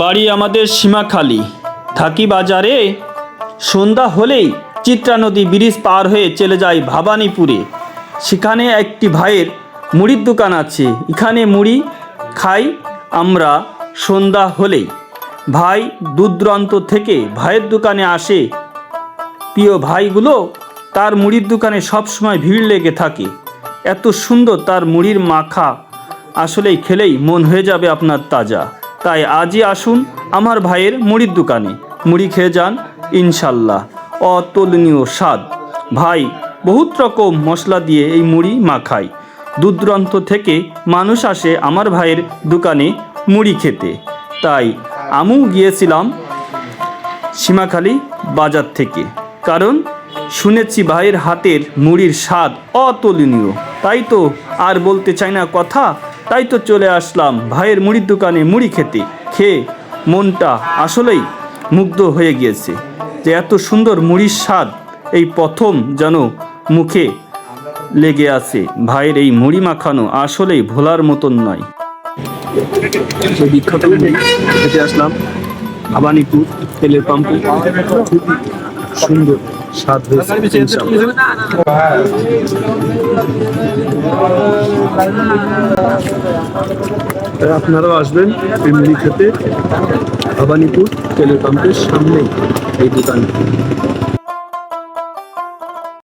বাড়ি আমাদের সীমাখালী, থাকি বাজারে। সন্ধ্যা হলেই চিত্রা নদী ব্রিজ পার হয়ে চলে যাই ভবানীপুরে। সেখানে একটি ভাইয়ের মুড়ির দোকান আছে। এখানে মুড়ি খাই আমরা সন্ধ্যা হলেই। ভাই দূর দূরান্ত থেকে ভাইয়ের দোকানে আসে। প্রিয় ভাইগুলো, তার মুড়ির দোকানে সবসময় ভিড় লেগে থাকে। এত সুন্দর তার মুড়ির মাখা, আসলেই খেলেই মন হয়ে যাবে আপনার তাজা। তাই আজই আসুন আমার ভাইয়ের মুড়ির দোকানে, মুড়ি খেয়ে যান, ইনশাল্লাহ অতুলনীয় স্বাদ। ভাই বহুত রকম মশলা দিয়ে এই মুড়ি মাখায়। দূর দূরান্ত থেকে মানুষ আসে আমার ভাইয়ের দোকানে মুড়ি খেতে। তাই আমিও গিয়েছিলাম সীমাখালী বাজার থেকে, কারণ শুনেছি ভাইয়ের হাতের মুড়ির স্বাদ অতুলনীয়। তাই তো আর বলতে চাই না কথা, তাই তো চলে আসলাম ভাইয়ের মুড়ির দোকানে মুড়ি খেতে। খেয়ে মনটা আসলেই মুগ্ধ হয়ে গিয়েছে যে এত সুন্দর মুড়ির স্বাদ এই প্রথম যেন মুখে লেগে আছে। ভাইয়ের এই মুড়ি মাখানো আসলেই ভোলার মতন নয়। বিখ্যাত মুড়ি খেতে আসলাম ভবানীপুর তেলের পাম্পে। খুব সুন্দর স্বাদ হয়েছে। আপনারাও আসবেন এই মুড়ি খেতে ভবানীপুর তেলের পাম্পের সামনে এই দোকানে।